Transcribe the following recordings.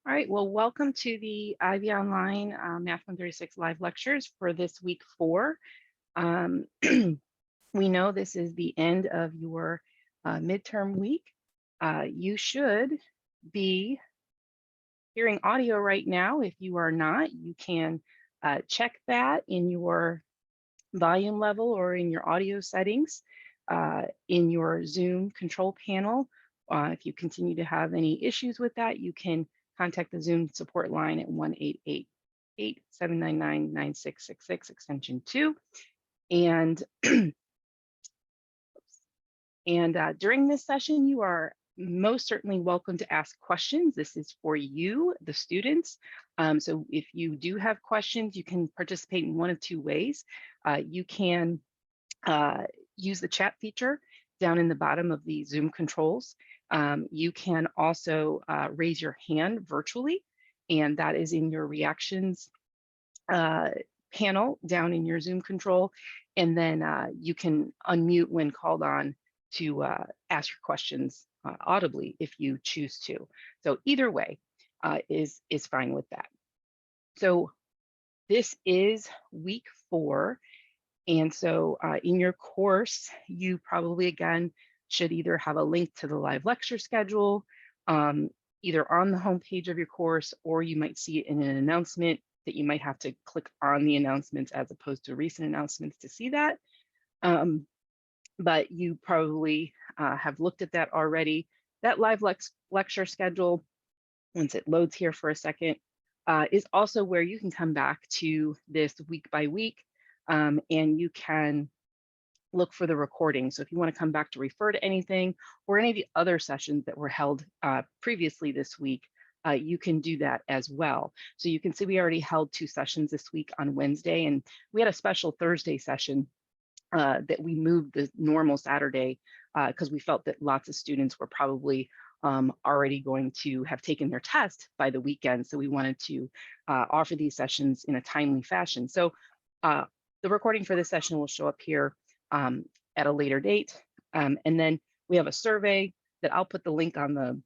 All right, well, welcome to the IvyOnline Math 136 live lectures for this week 4. We know this is the end of your midterm week. You should be hearing audio right now. If you are not, you can check that in your volume level or in your audio settings in your Zoom control panel. If you continue to have any issues with that, you can contact the Zoom support line at 1-888-799-9666 extension 2. And during this session, you are most certainly welcome to ask questions. This is for you, the students. So if you do have questions, you can participate in one of two ways. You can use the chat feature down in the bottom of the Zoom controls. You can also raise your hand virtually, and that is in your reactions panel down in your Zoom control. And then you can unmute when called on to ask your questions audibly if you choose to. So either way is fine with that. So this is week 4. And so in your course, you probably, again, should either have a link to the live lecture schedule, either on the homepage of your course, or you might see it in an announcement that you might have to click on the announcements as opposed to recent announcements to see that. But you probably have looked at that already. That live lecture schedule, once it loads here for a second, is also where you can come back to this week by week. And you can look for the recording. So if you want to come back to refer to anything or any of the other sessions that were held previously this week, you can do that as well. So you can see we already held 2 sessions this week on Wednesday, and we had a special Thursday session that we moved the normal Saturday because we felt that lots of students were probably already going to have taken their test by the weekend. So we wanted to offer these sessions in a timely fashion. So the recording for this session will show up here at a later date. And then we have a survey that I'll put the link on the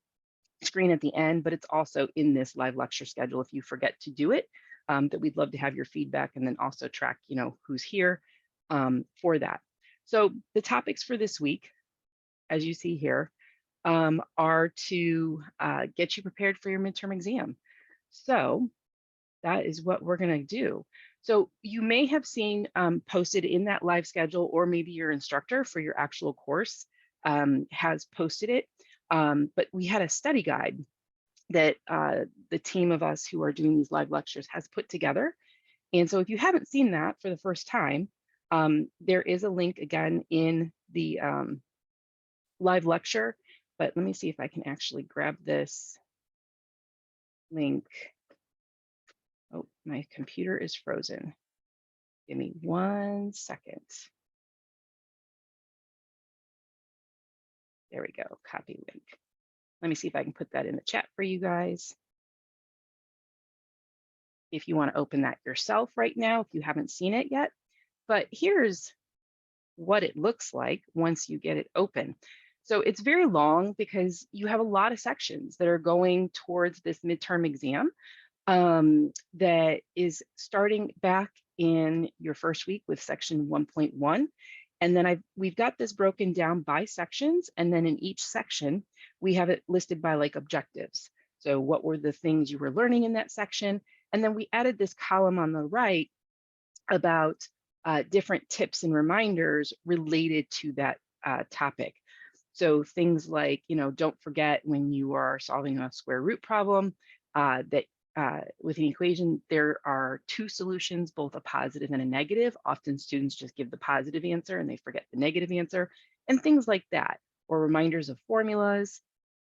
screen at the end, but it's also in this live lecture schedule if you forget to do it, that we'd love to have your feedback and then also track, who's here for that. So the topics for this week, as you see here, are to get you prepared for your midterm exam. So that is what we're going to do. So you may have seen posted in that live schedule, or maybe your instructor for your actual course has posted it. But we had a study guide that the team of us who are doing these live lectures has put together. And so if you haven't seen that for the first time, there is a link again in the live lecture. But let me see if I can actually grab this link. Oh, my computer is frozen. Give me 1 second. There we go, copy link. Let me see if I can put that in the chat for you guys. If you want to open that yourself right now, if you haven't seen it yet. But here's what it looks like once you get it open. So it's very long because you have a lot of sections that are going towards this midterm exam. That is starting back in your first week with section 1.1. And then we've got this broken down by sections. And then in each section, we have it listed by like objectives. So what were the things you were learning in that section? And then we added this column on the right about different tips and reminders related to that topic. So things like, don't forget when you are solving a square root problem that with an equation, there are 2 solutions, both a positive and a negative. Often students just give the positive answer and they forget the negative answer, and things like that, or reminders of formulas.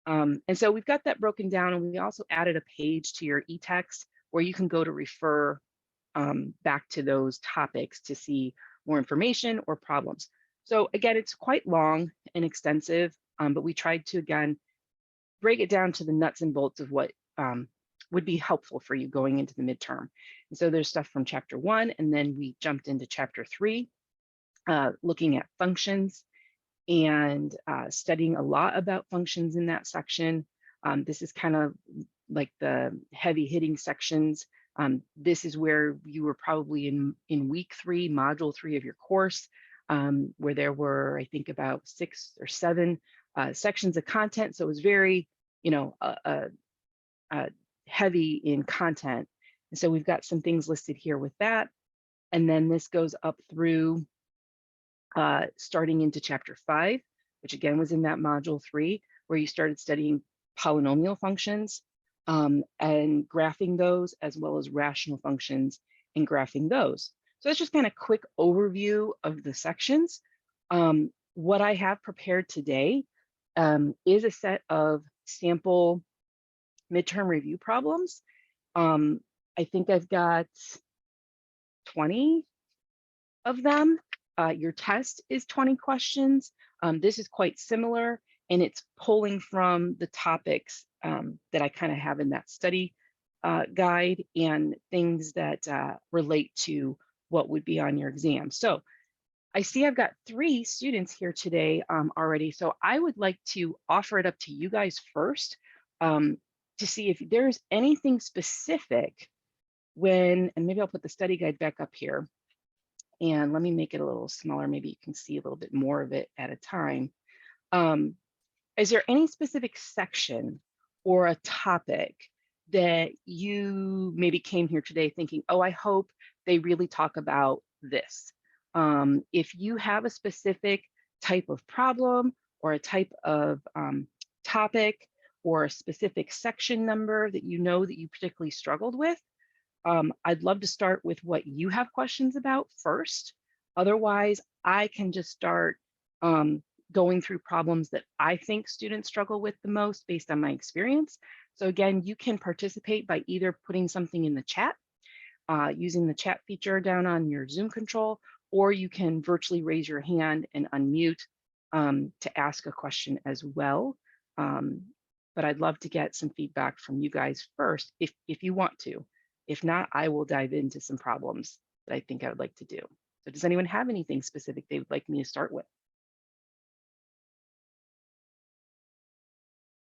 And so we've got that broken down, and we also added a page to your e-text where you can go to refer back to those topics to see more information or problems. So again, it's quite long and extensive, but we tried to, again, break it down to the nuts and bolts of what would be helpful for you going into the midterm. And so there's stuff from chapter 1, and then we jumped into chapter 3, looking at functions and studying a lot about functions in that section. This is kind of like the heavy hitting sections. This is where you were probably in week 3, module 3 of your course, where there were, I think, about 6 or 7 sections of content. So it was very, you know, heavy in content. And so we've got some things listed here with that. And then this goes up through starting into chapter 5, which again was in that module 3, where you started studying polynomial functions and graphing those, as well as rational functions and graphing those. So that's just kind of quick overview of the sections. What I have prepared today is a set of sample midterm review problems. I think I've got 20 of them. Your test is 20 questions. This is quite similar, and it's pulling from the topics that I kind of have in that study guide and things that relate to what would be on your exam. So I see I've got 3 students here today already. So I would like to offer it up to you guys first to see if there's anything specific and maybe I'll put the study guide back up here. And let me make it a little smaller. Maybe you can see a little bit more of it at a time. Is there any specific section or a topic that you maybe came here today thinking, oh, I hope they really talk about this? If you have a specific type of problem or a type of topic or a specific section number that you know that you particularly struggled with, I'd love to start with what you have questions about first. Otherwise, I can just start going through problems that I think students struggle with the most based on my experience. So again, you can participate by either putting something in the chat, using the chat feature down on your Zoom control, or you can virtually raise your hand and unmute to ask a question as well. But I'd love to get some feedback from you guys first, if you want to. If not, I will dive into some problems that I think I would like to do. So does anyone have anything specific they would like me to start with?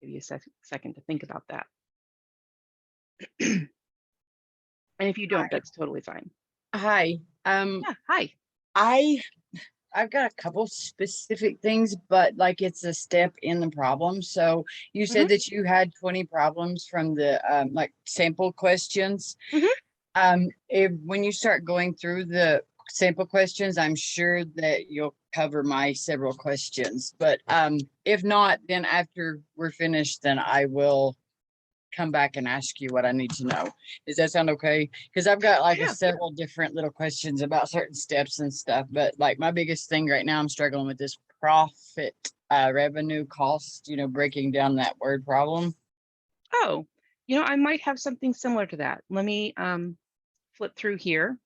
Give you a second to think about that. And if you don't, that's totally fine. Hi. Yeah, hi. I've got a couple specific things, but like it's a step in the problem. So you said that you had 20 problems from the like sample questions. When you start going through the sample questions, I'm sure that you'll cover my several questions. But if not, then after we're finished, then I will come back and ask you what I need to know. Does that sound okay? Because I've got like several different little questions about certain steps and stuff, but like my biggest thing right now I'm struggling with this profit revenue cost, you know, breaking down that word problem. Oh, you know, I might have something similar to that. Let me flip through here.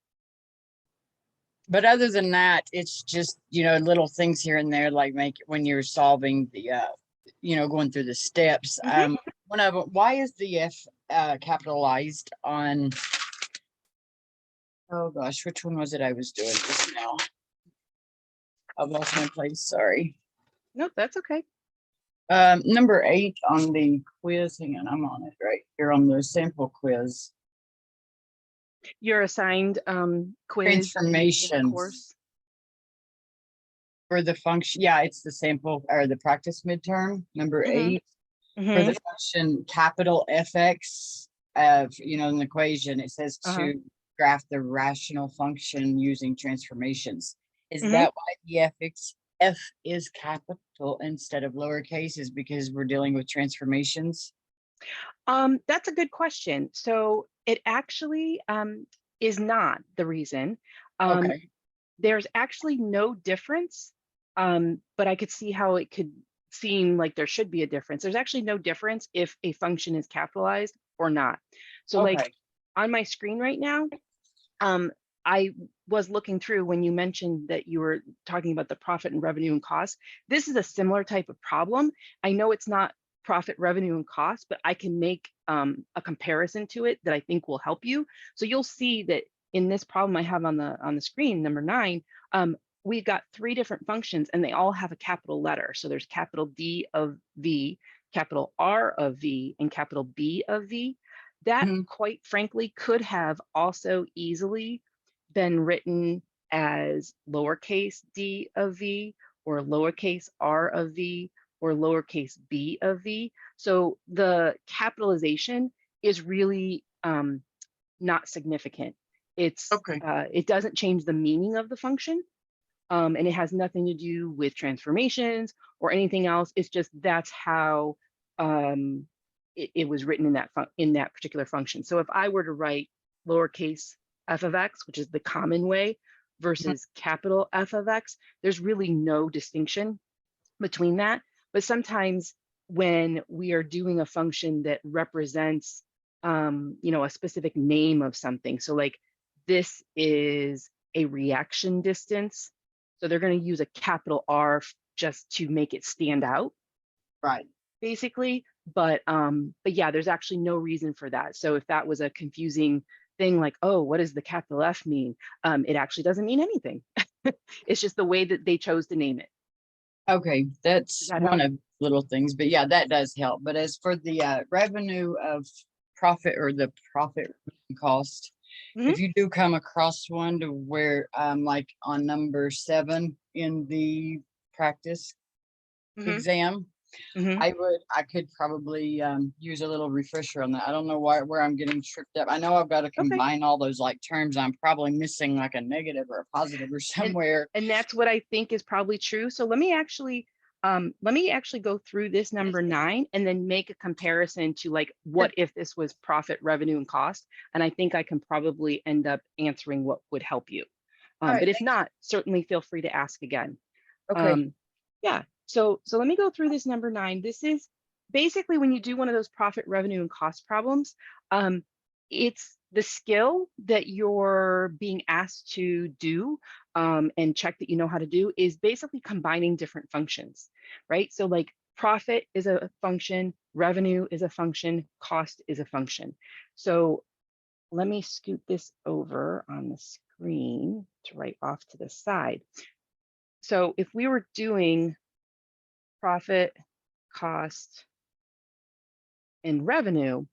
But other than that, it's just, you know, little things here and there, like when you're solving the you know, going through the steps. One of them, why is the F capitalized on, oh gosh, which one was it I was doing just now? I've lost my place, sorry. Nope, that's okay. Number 8 on the quiz. Hang on, I'm on it right here on the sample quiz. Your assigned quiz Transformations course for the function. Yeah, it's the sample or the practice midterm, number 8. For the function capital FX of, you know, an equation, it says to graph the rational function using transformations. Is that why the F is capital instead of lowercase, is because we're dealing with transformations? That's a good question. So it actually is not the reason. Okay. There's actually no difference, but I could see how it could seem like there should be a difference. There's actually no difference if a function is capitalized or not. So like on my screen right now, I was looking through when you mentioned that you were talking about the profit and revenue and cost. This is a similar type of problem. I know it's not profit, revenue, and cost, but I can make a comparison to it that I think will help you. So you'll see that in this problem I have on the screen, number 9, we've got 3 different functions and they all have a capital letter. So there's capital D of V, capital R of V and capital B of V, that Mhm. quite frankly could have also easily been written as lowercase d of V or lowercase r of V or lowercase b of V. So the capitalization is really not significant. Okay. It doesn't change the meaning of the function, and it has nothing to do with transformations or anything else. It's just that's how it was written in that particular function. So if I were to write lowercase f of x, which is the common way, Mhm. versus capital F of x, there's really no distinction between that. But sometimes when we are doing a function that represents, a specific name of something, so like this is a reaction distance, so they're going to use a capital R just to make it stand out, Right. basically. But yeah, there's actually no reason for that. So if that was a confusing thing, like, oh, what does the capital F mean? It actually doesn't mean anything. It's just the way that they chose to name it. Okay, Does that's that one help? of little things, but yeah, that does help. But as for the revenue of profit or the profit cost, Hmm. if you do come across one to where like on number 7 in the practice Hmm. exam, Hmm. I could probably use a little refresher on that. I don't know where I'm getting tripped up. I know I've got to Okay. combine all those like terms. I'm probably missing like a negative or a positive or and somewhere. and that's what I think is probably true. So let me actually go through this number 9 and then make a comparison to like what if this was profit, revenue, and cost. And I think I can probably end up answering what would help you. All right, But if thank you. not, certainly feel free to ask again. Okay. Um, yeah. So let me go through this number 9. This is basically when you do one of those profit, revenue, and cost problems. Um, it's the skill that you're being asked to do, and check that you know how to do, is basically combining different functions, right? So like profit is a function, revenue is a function, cost is a function. So let me scoot this over on the screen to right off to the side. So if we were doing profit, cost, and revenue,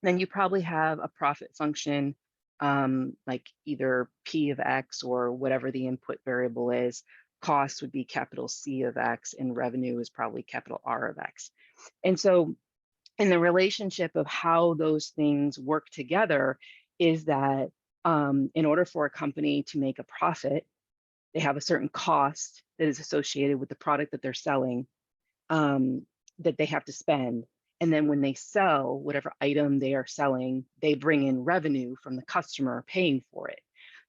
then you probably have a profit function, like either P of X or whatever the input variable is. Cost would be capital C of X, and revenue is probably capital R of X. And so in the relationship of how those things work together is that, in order for a company to make a profit, they have a certain cost that is associated with the product that they're selling, um, that they have to spend. And then when they sell whatever item they are selling, they bring in revenue from the customer paying for it.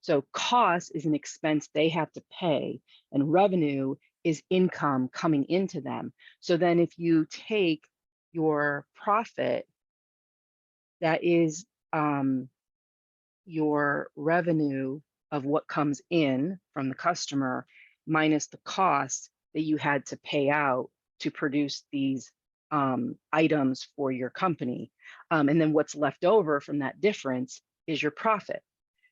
So cost is an expense they have to pay, and revenue is income coming into them. So then if you take your profit, that is, your revenue of what comes in from the customer minus the cost that you had to pay out to produce these, items for your company. And then what's left over from that difference is your profit.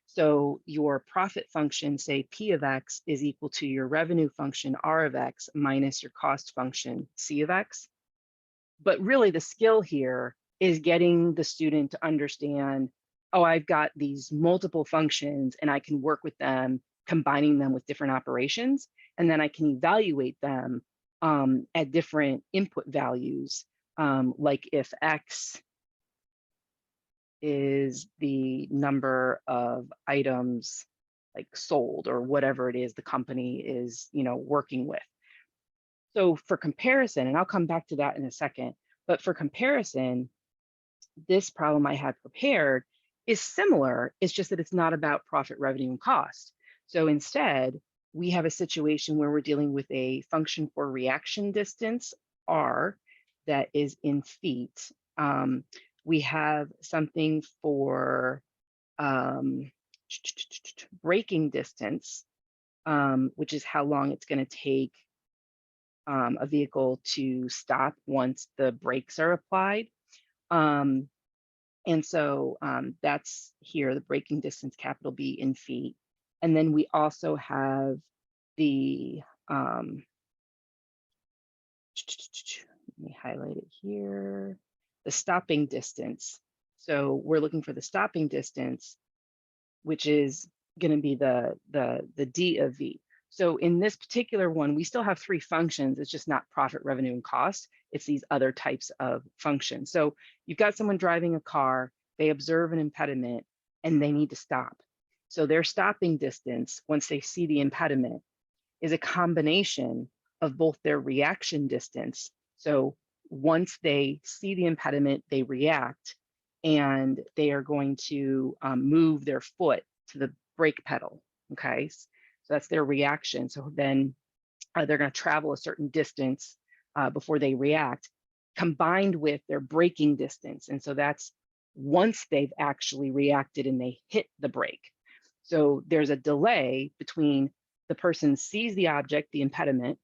So your profit function, say P of X, is equal to your revenue function R of X minus your cost function C of X. But really the skill here is getting the student to understand, oh, I've got these multiple functions and I can work with them, combining them with different operations, and then I can evaluate them, at different input values, like if X is the number of items like sold or whatever it is the company is, working with. So for comparison, and I'll come back to that in a second, but for comparison, this problem I had prepared is similar. It's just that it's not about profit, revenue, and cost. So instead, we have a situation where we're dealing with a function for reaction distance, R, that is in feet. We have something for, um, braking distance, which is how long it's going to take, a vehicle to stop once the brakes are applied. Um, and so that's here, the braking distance, capital B in feet. And then we also have the, let Let me highlight it here. The stopping distance. So we're looking for the stopping distance, which is going to be the D of V. So in this particular one, we still have three functions. It's just not profit, revenue, and cost. It's these other types of functions. So you've got someone driving a car, they observe an impediment, and they need to stop. So their stopping distance, once they see the impediment, is a combination of both their reaction distance. So once they see the impediment, they react, and they are going to move their foot to the brake pedal. Okay, so that's their reaction. So then they're going to travel a certain distance before they react, combined with their braking distance. And so that's once they've actually reacted and they hit the brake. So there's a delay between the person sees the object, the impediment.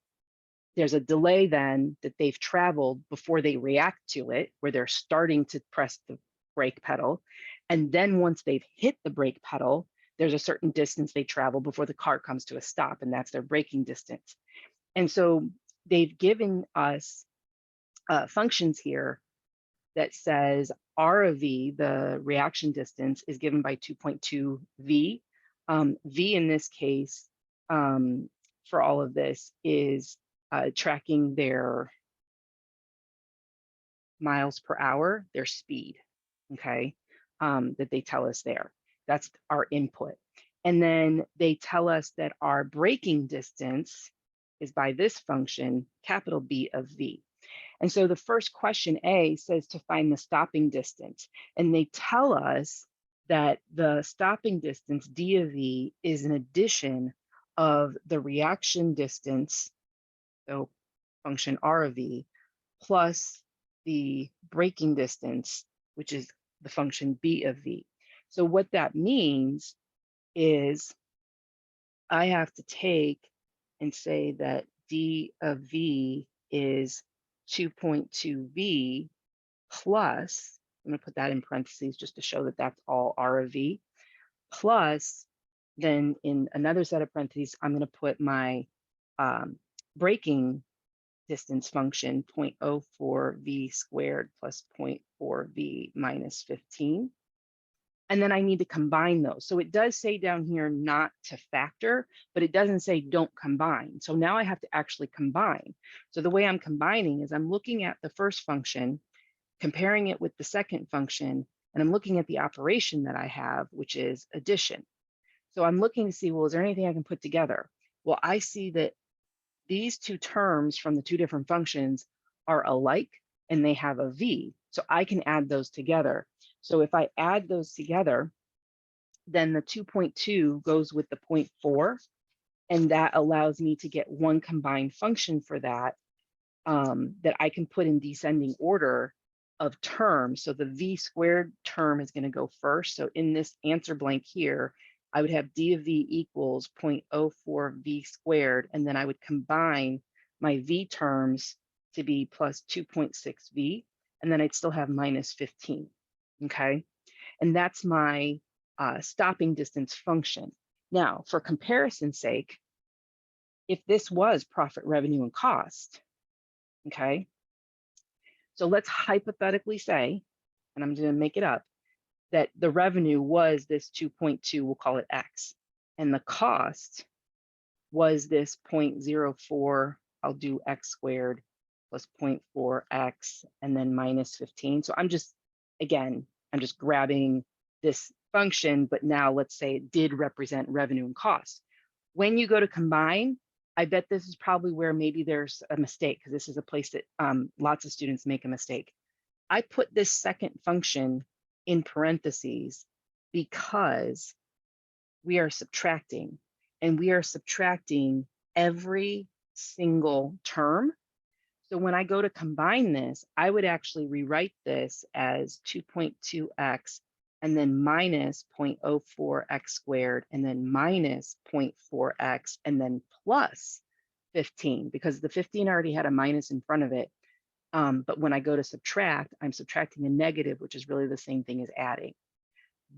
There's a delay then that they've traveled before they react to it, where they're starting to press the brake pedal. And then once they've hit the brake pedal, there's a certain distance they travel before the car comes to a stop, and that's their braking distance. And so they've given us functions here that says R of V, the reaction distance, is given by 2.2 V. V in this case, for all of this, is tracking their miles per hour, their speed, okay, that they tell us there. That's our input. And then they tell us that our braking distance is by this function, capital B of V. And so the first question A says to find the stopping distance. And they tell us that the stopping distance, D of V, is an addition of the reaction distance, so function R of V, plus the braking distance, which is the function B of V. So what that means is I have to take and say that D of V is 2.2 V plus, I'm going to put that in parentheses just to show that that's all R of V, plus then in another set of parentheses, I'm going to put my braking distance function 0.04 V squared plus 0.4 V minus 15. And then I need to combine those. So it does say down here not to factor, but it doesn't say don't combine. So now I have to actually combine. So the way I'm combining is I'm looking at the first function, comparing it with the second function, and I'm looking at the operation that I have, which is addition. So I'm looking to see, well, is there anything I can put together? Well, I see that these two terms from the two different functions are alike and they have a V. So I can add those together. So if I add those together, then the 2.2 goes with the 0.4, and that allows me to get one combined function for that, that I can put in descending order of terms. So the V squared term is going to go first. So in this answer blank here, I would have D of V equals 0.04 V squared, and then I would combine my V terms to be plus 2.6 V, and then I'd still have minus 15, okay? And that's my stopping distance function. Now, for comparison's sake, if this was profit, revenue, and cost, okay? So let's hypothetically say, and I'm gonna make it up, that the revenue was this 2.2, we'll call it X, and the cost was this 0.04, I'll do X squared plus 0.4X and then minus 15. So I'm just grabbing this function, but now let's say it did represent revenue and cost. When you go to combine, I bet this is probably where maybe there's a mistake, because this is a place that lots of students make a mistake. I put this second function in parentheses because we are subtracting, and we are subtracting every single term. So when I go to combine this, I would actually rewrite this as 2.2x and then minus 0.04x squared and then minus 0.4x and then plus 15, because the 15 already had a minus in front of it. But when I go to subtract, I'm subtracting a negative, which is really the same thing as adding.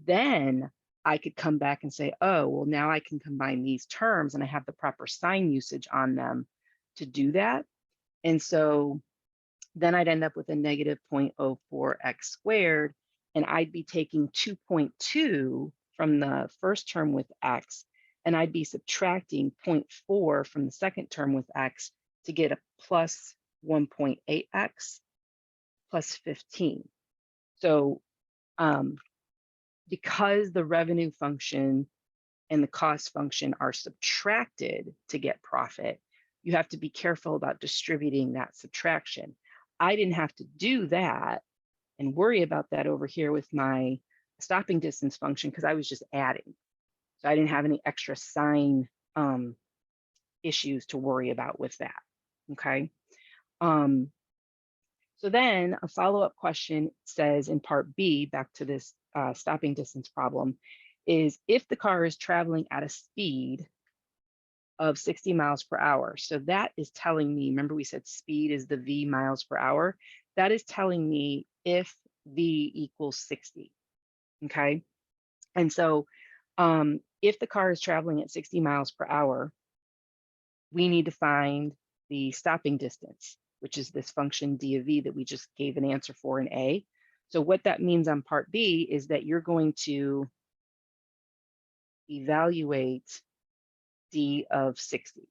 Then I could come back and say, oh, well, now I can combine these terms and I have the proper sign usage on them to do that. And so then I'd end up with a negative 0.04x squared, and I'd be taking 2.2 from the first term with x, and I'd be subtracting 0.4 from the second term with x to get a plus 1.8x plus 15. So because the revenue function and the cost function are subtracted to get profit, you have to be careful about distributing that subtraction. I didn't have to do that and worry about that over here with my stopping distance function because I was just adding. So I didn't have any extra sign issues to worry about with that, okay? So then a follow-up question says in part B, back to this stopping distance problem, is if the car is traveling at a speed of 60 miles per hour. So that is telling me, remember we said speed is the V miles per hour. That is telling me if V equals 60, okay? And so if the car is traveling at 60 miles per hour, we need to find the stopping distance, which is this function d of v that we just gave an answer for in A. So what that means on part B is that you're going to evaluate d of 60,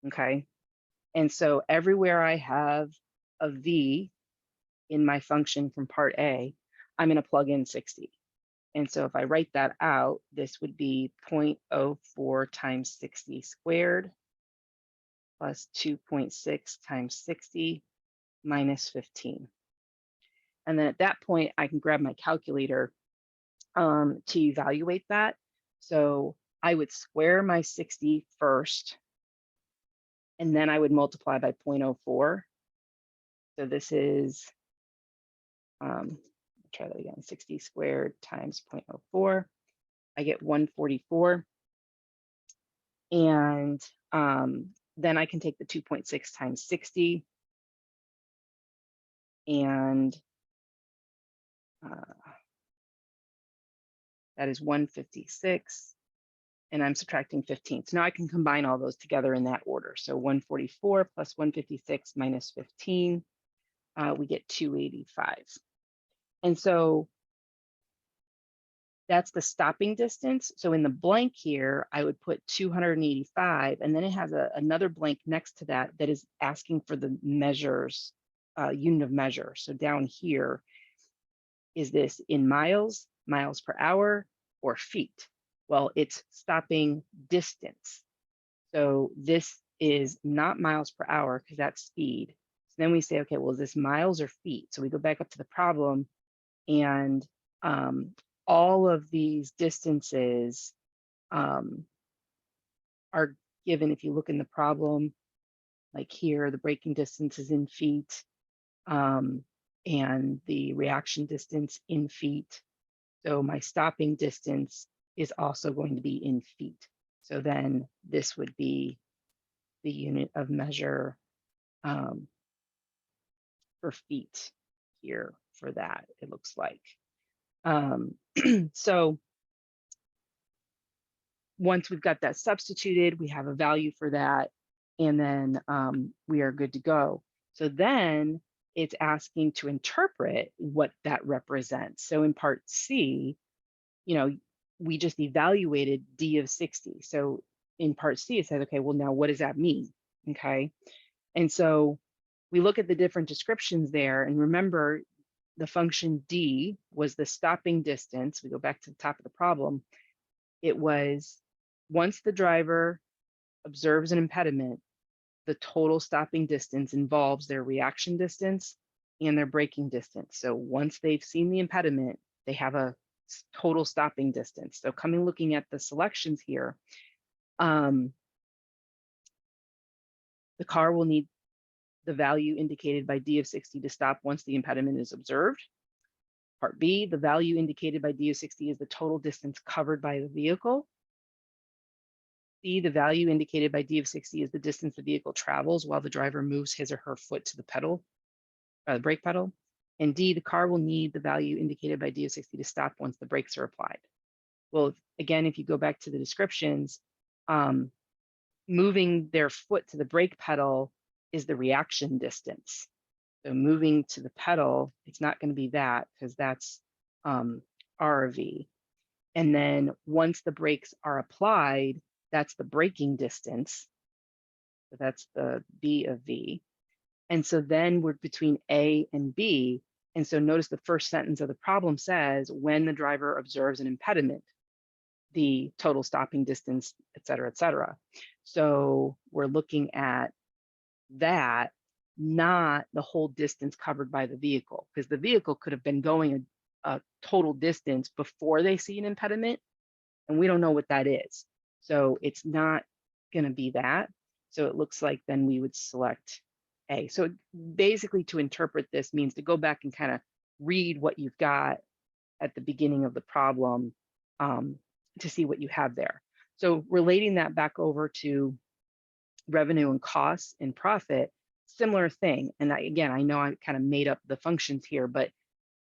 okay? And so everywhere I have a v in my function from part A, I'm going to plug in 60. And so if I write that out, this would be 0.04 times 60 squared plus 2.6 times 60 minus 15. And then at that point, I can grab my calculator to evaluate that. So I would square my 60 first, and then I would multiply by 0.04. So this is, try that again, 60 squared times 0.04. I get 144. And then I can take the 2.6 times 60 and that is 156, and I'm subtracting 15. So now I can combine all those together in that order. So 144 plus 156 minus 15, we get 285. And so that's the stopping distance. So in the blank here, I would put 285, and then it has another blank next to that that is asking for the measures, unit of measure. So down here, is this in miles, miles per hour, or feet? Well, it's stopping distance. So this is not miles per hour because that's speed. So then we say, okay, well, is this miles or feet? So we go back up to the problem, and all of these distances are given. If you look in the problem, like here, the braking distance is in feet, and the reaction distance in feet. So my stopping distance is also going to be in feet. So then this would be the unit of measure for feet here for that, it looks like. So once we've got that substituted, we have a value for that, and then we are good to go. So then it's asking to interpret what that represents. So in part C, we just evaluated D of 60. So in part C, it says, okay, well, now what does that mean? Okay. And so we look at the different descriptions there, and remember the function D was the stopping distance. We go back to the top of the problem. It was once the driver observes an impediment, the total stopping distance involves their reaction distance and their braking distance. So once they've seen the impediment, they have a total stopping distance. So looking at the selections here, the car will need the value indicated by D of 60 to stop once the impediment is observed. Part B, the value indicated by D of 60 is the total distance covered by the vehicle. C, the value indicated by D of 60 is the distance the vehicle travels while the driver moves his or her foot to the pedal, the brake pedal. And D, the car will need the value indicated by D of 60 to stop once the brakes are applied. Well, again, if you go back to the descriptions, moving their foot to the brake pedal is the reaction distance. So moving to the pedal, it's not going to be that because that's RV. And then once the brakes are applied, that's the braking distance. So that's the B of V. And so then we're between A and B. And so notice the first sentence of the problem says, when the driver observes an impediment, the total stopping distance, et cetera, et cetera. So we're looking at that, not the whole distance covered by the vehicle, because the vehicle could have been going a total distance before they see an impediment, and we don't know what that is. So it's not going to be that. So it looks like then we would select A. So basically to interpret this means to go back and kind of read what you've got at the beginning of the problem to see what you have there. So relating that back over to revenue and costs and profit, similar thing. And again, I know I kind of made up the functions here, but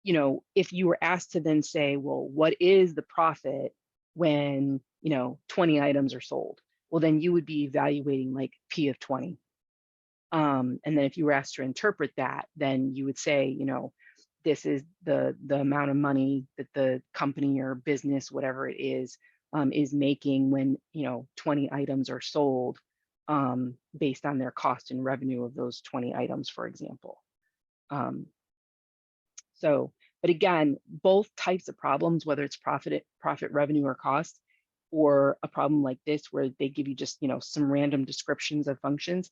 if you were asked to then say, well, what is the profit when 20 items are sold? Well, then you would be evaluating like P of 20. And then if you were asked to interpret that, then you would say, this is the amount of money that the company or business, whatever it is making when 20 items are sold, based on their cost and revenue of those 20 items, for example. But again, both types of problems, whether it's profit, revenue, or cost, or a problem like this where they give you just some random descriptions of functions,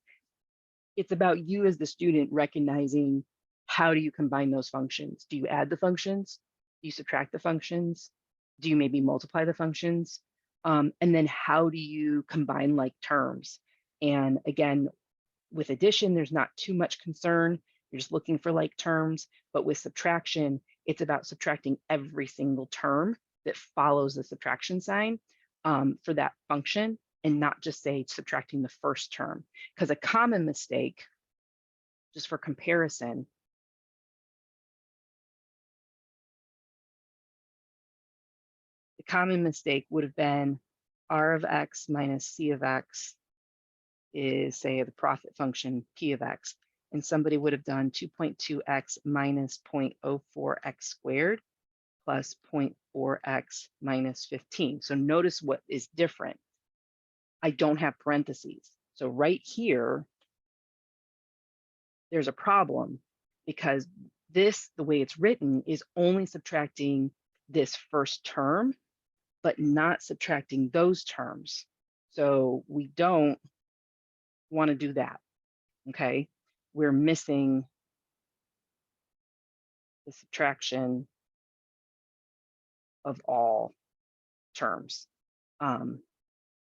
it's about you as the student recognizing, how do you combine those functions? Do you add the functions? Do you subtract the functions? Do you maybe multiply the functions? And then how do you combine like terms? And again, with addition, there's not too much concern. You're just looking for like terms. But with subtraction, it's about subtracting every single term that follows the subtraction sign for that function, and not just say subtracting the first term. Because a common mistake, just for comparison, the common mistake would have been R of X minus C of X is, say, the profit function P of X. And somebody would have done 2.2x minus 0.04x squared plus 0.4x minus 15. So notice what is different. I don't have parentheses. So right here, there's a problem, because this, the way it's written, is only subtracting this first term, but not subtracting those terms. So we don't want to do that, okay? We're missing the subtraction of all terms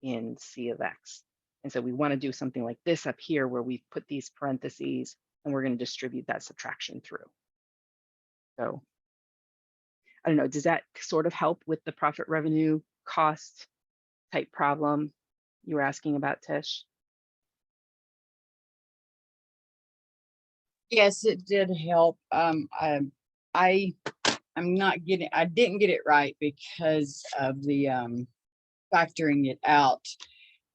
in C of X. And so we want to do something like this up here, where we've put these parentheses and we're going to distribute that subtraction through. So I don't know, does that sort of help with the profit, revenue, cost type problem you were asking about, Tish? Yes, it did help. I didn't get it right because of the factoring it out.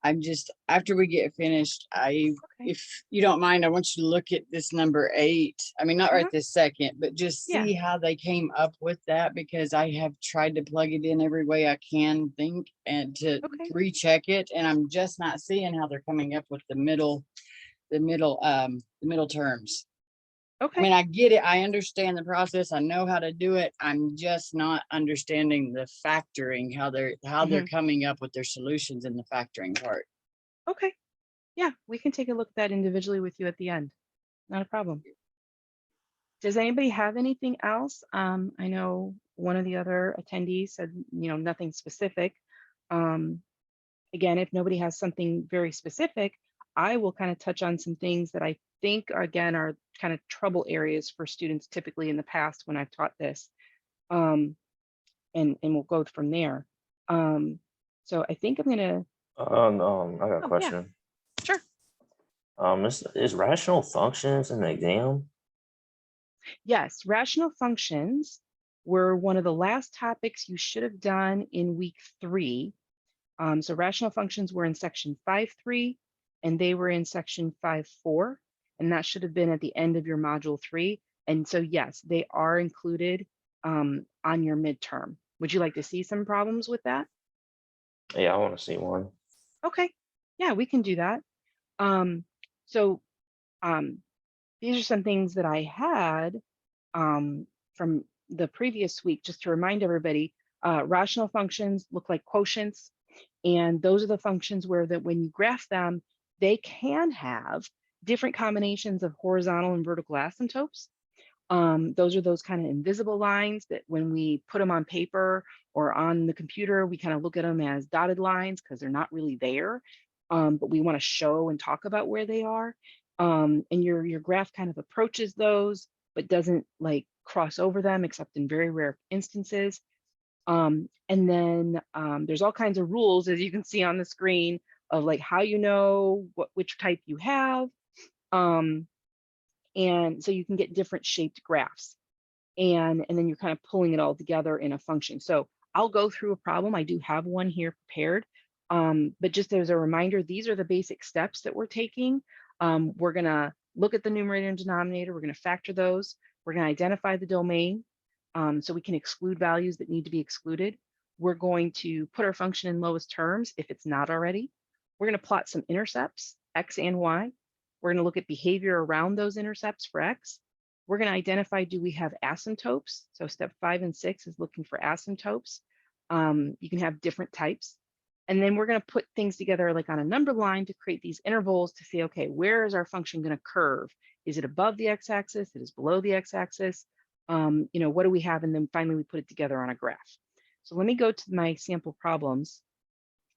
I'm just, after we get finished, Okay. if you don't mind, I want you to look at this number 8. I mean, not right this second, but just Yeah. see how they came up with that, because I have tried to plug it in every way I can think and to recheck it. And I'm just not seeing how they're coming up with the middle terms. Okay. I mean, I get it. I understand the process. I know how to do it. I'm just not understanding the factoring, how they're coming up with their solutions in the factoring part. Okay. Yeah, we can take a look at that individually with you at the end. Not a problem. Does anybody have anything else? I know one of the other attendees said, nothing specific. Again, if nobody has something very specific, I will kind of touch on some things that I think, again, are kind of trouble areas for students typically in the past when I've taught this. And we'll go from there. So I think I'm gonna. I got a question. Yeah. Sure. Is rational functions in the exam? Yes, rational functions were one of the last topics you should have done in week 3. So rational functions were in section 5.3, and they were in section 5.4. and that should have been at the end of your module 3. And so yes, they are included on your midterm. Would you like to see some problems with that? Yeah, I want to see one. Okay, yeah, we can do that. So these are some things that I had from the previous week, just to remind everybody. Rational functions look like quotients, and those are the functions where that when you graph them, they can have different combinations of horizontal and vertical asymptotes. Those are those kind of invisible lines that when we put them on paper or on the computer, we kind of look at them as dotted lines because they're not really there, but we want to show and talk about where they are. And your graph kind of approaches those, but doesn't like cross over them except in very rare instances. And then there's all kinds of rules, as you can see on the screen, of like how you know which type you have. And so you can get different shaped graphs. And then you're kind of pulling it all together in a function. So I'll go through a problem. I do have one here prepared. But just as a reminder, these are the basic steps that we're taking. We're going to look at the numerator and denominator. We're going to factor those. We're going to identify the domain so we can exclude values that need to be excluded. We're going to put our function in lowest terms if it's not already. We're going to plot some intercepts, x and y. We're going to look at behavior around those intercepts for x. We're going to identify, do we have asymptotes? So step 5 and 6 is looking for asymptotes. You can have different types. And then we're going to put things together like on a number line to create these intervals to see, okay, where is our function going to curve? Is it above the x-axis? It is below the x-axis? You know, what do we have? And then finally, we put it together on a graph. So let me go to my sample problems.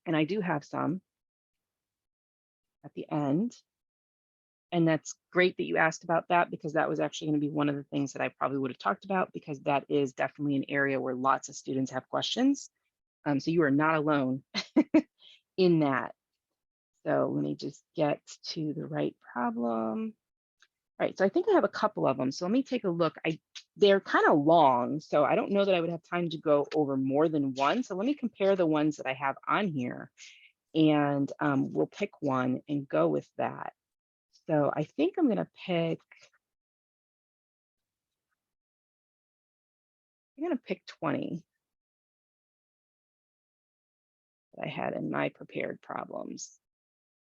And I do have some at the end. And that's great that you asked about that, because that was actually going to be one of the things that I probably would have talked about, because that is definitely an area where lots of students have questions. So you are not alone in that. So let me just get to the right problem. All right, so I think I have a couple of them. So let me take a look. They're kind of long, so I don't know that I would have time to go over more than one. So let me compare the ones that I have on here, and we'll pick one and go with that. So I think I'm going to pick, 20 that I had in my prepared problems.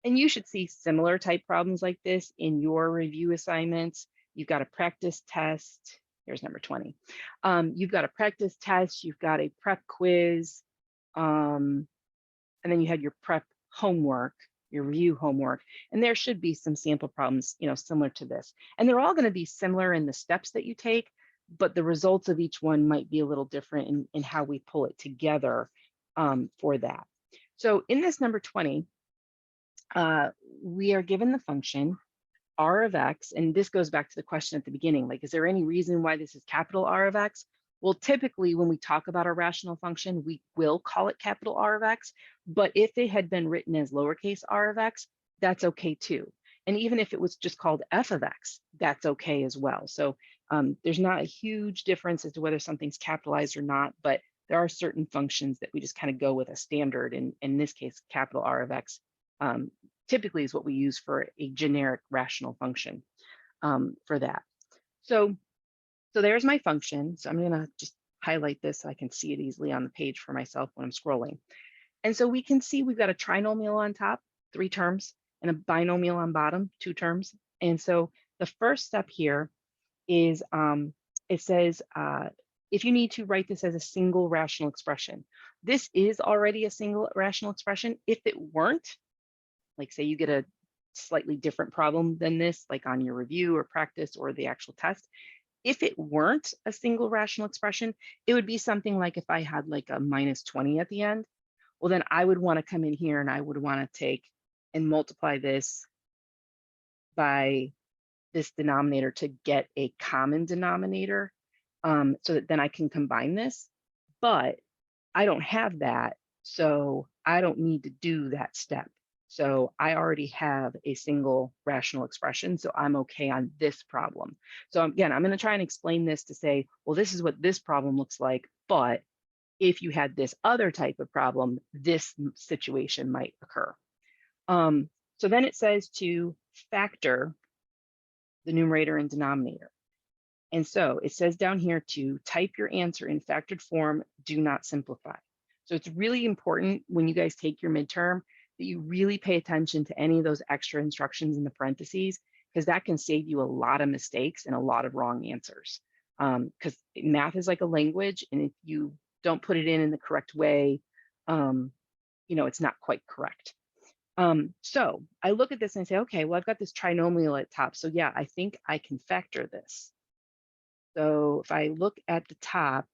And you should see similar type problems like this in your review assignments. You've got a practice test. Here's number 20. You've got a practice test. You've got a prep quiz. And then you had your prep homework, your review homework. And there should be some sample problems, you know, similar to this. And they're all going to be similar in the steps that you take, but the results of each one might be a little different in how we pull it together for that. So in this number 20, we are given the function r of x, and this goes back to the question at the beginning, like, is there any reason why this is capital R of x? Well, typically when we talk about a rational function, we will call it capital R of x, but if they had been written as lowercase r of x, that's okay too. And even if it was just called f of x, that's okay as well. So there's not a huge difference as to whether something's capitalized or not, but there are certain functions that we just kind of go with a standard, and in this case, capital R of x typically is what we use for a generic rational function for that. So there's my function. So I'm going to just highlight this so I can see it easily on the page for myself when I'm scrolling. And so we can see we've got a trinomial on top, 3 terms, and a binomial on bottom, 2 terms. And so the first step here is it says, if you need to write this as a single rational expression. This is already a single rational expression. If it weren't, like say you get a slightly different problem than this, like on your review or practice or the actual test, if it weren't a single rational expression, it would be something like if I had like a -20 at the end, well, then I would want to come in here and I would want to take and multiply this by this denominator to get a common denominator, so that then I can combine this. But I don't have that, so I don't need to do that step. So I already have a single rational expression, so I'm okay on this problem. So again, I'm going to try and explain this to say, well, this is what this problem looks like, but if you had this other type of problem, this situation might occur. So then it says to factor the numerator and denominator. And so it says down here to type your answer in factored form, do not simplify. So it's really important when you guys take your midterm that you really pay attention to any of those extra instructions in the parentheses, because that can save you a lot of mistakes and a lot of wrong answers. Because math is like a language, and if you don't put it in the correct way, it's not quite correct. So I look at this and I say, okay, well, I've got this trinomial at top. So yeah, I think I can factor this. So if I look at the top,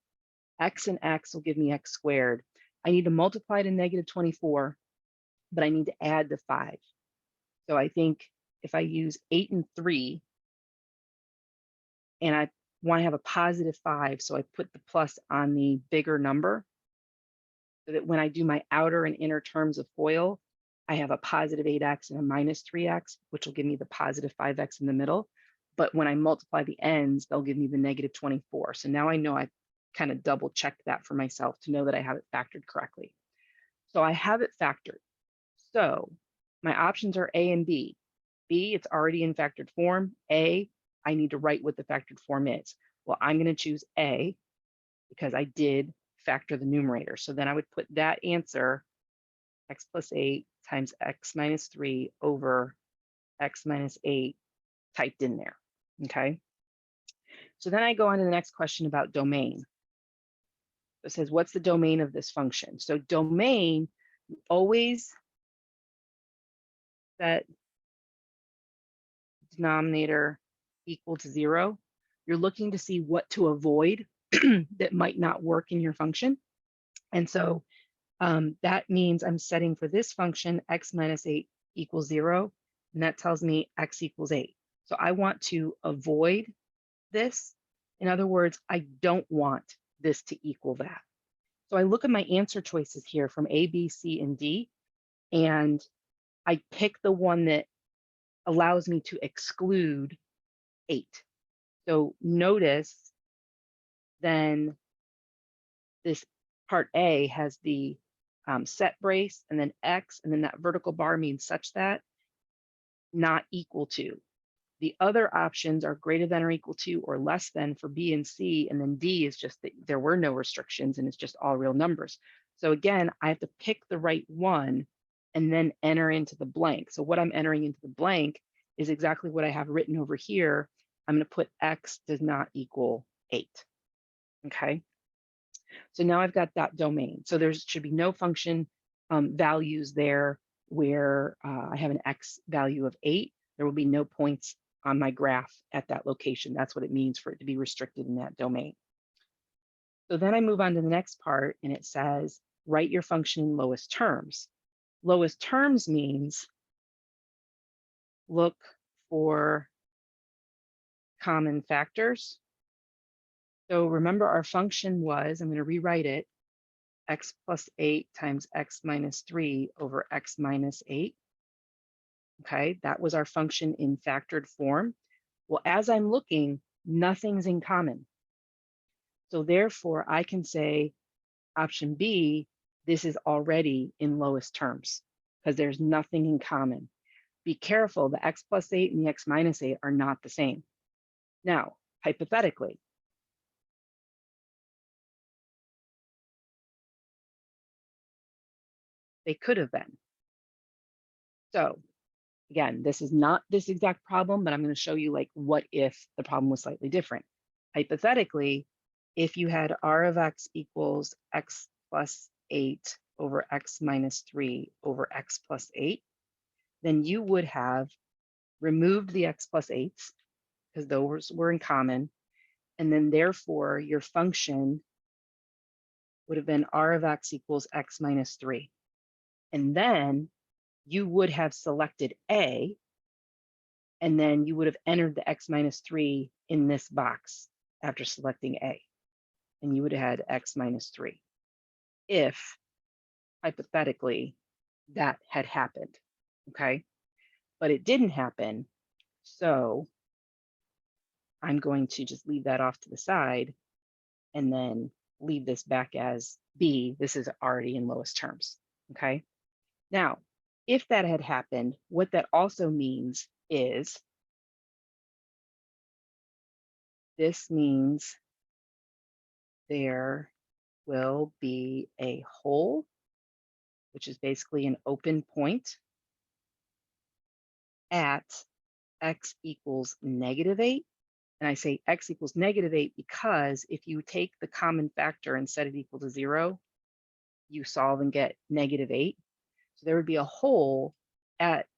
x and x will give me x squared. I need to multiply to negative 24, but I need to add the 5. So I think if I use 8 and 3, and I want to have a positive 5, so I put the plus on the bigger number, so that when I do my outer and inner terms of FOIL, I have a positive 8x and a minus 3x, which will give me the positive 5x in the middle. But when I multiply the ends, they'll give me the negative 24. So now I know I've kind of double checked that for myself to know that I have it factored correctly. So I have it factored. So my options are A and B. B, it's already in factored form. A, I need to write what the factored form is. Well, I'm going to choose A because I did factor the numerator. So then I would put that answer, x plus 8 times x minus 3 over x minus 8 typed in there. Okay. So then I go on to the next question about domain. It says, what's the domain of this function? So domain, always set denominator equal to 0. You're looking to see what to avoid that might not work in your function. And so that means I'm setting for this function x minus 8 equals 0. And that tells me x equals 8. So I want to avoid this. In other words, I don't want this to equal that. So I look at my answer choices here from A, B, C, and D, and I pick the one that allows me to exclude 8. So notice then this part A has the set brace and then X, and then that vertical bar means such that not equal to. The other options are greater than or equal to or less than for B and C, and then D is just that there were no restrictions and it's just all real numbers. So again, I have to pick the right one and then enter into the blank. So what I'm entering into the blank is exactly what I have written over here. I'm going to put X does not equal 8. Okay. So now I've got that domain. So there should be no function values there where I have an X value of 8. There will be no points on my graph at that location. That's what it means for it to be restricted in that domain. So then I move on to the next part, and it says, write your function in lowest terms. Lowest terms means look for common factors. So remember our function was, I'm going to rewrite it, x plus 8 times x minus 3 over x minus 8. Okay, that was our function in factored form. Well, as I'm looking, nothing's in common. So therefore, I can say option B, this is already in lowest terms because there's nothing in common. Be careful, the x plus 8 and the x minus 8 are not the same. Now, hypothetically, they could have been. So again, this is not this exact problem, but I'm going to show you like what if the problem was slightly different. Hypothetically, if you had r of x equals x plus 8 over x minus 3 over x plus 8, then you would have removed the x plus 8s because those were in common. And then therefore your function would have been r of x equals x minus 3. And then you would have selected A, and then you would have entered the x minus 3 in this box after selecting A. And you would have had x minus 3 if, hypothetically, that had happened, okay? But it didn't happen, so I'm going to just leave that off to the side and then leave this back as B. This is already in lowest terms, okay? Now, if that had happened, what that also means is this means there will be a hole, which is basically an open point at x equals -8. And I say x equals -8 because if you take the common factor and set it equal to 0, you solve and get -8. So there would be a hole at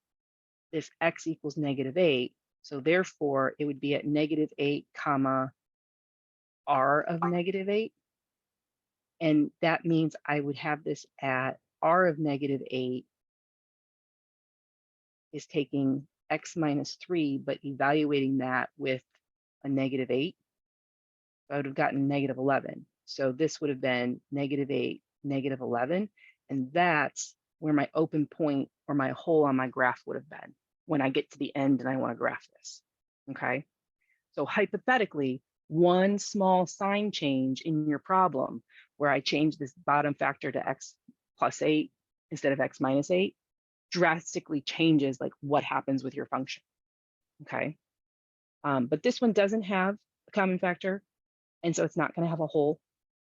this x equals -8. So therefore, it would be at -8 comma r of -8. And that means I would have this at r of -8 is taking x minus 3, but evaluating that with a -8. So I would have gotten -11. So this would have been -8, -11. And that's where my open point or my hole on my graph would have been when I get to the end and I want to graph this. Okay. So hypothetically, one small sign change in your problem where I change this bottom factor to x plus 8 instead of x minus 8 drastically changes like what happens with your function. Okay. But this one doesn't have a common factor, and so it's not going to have a hole.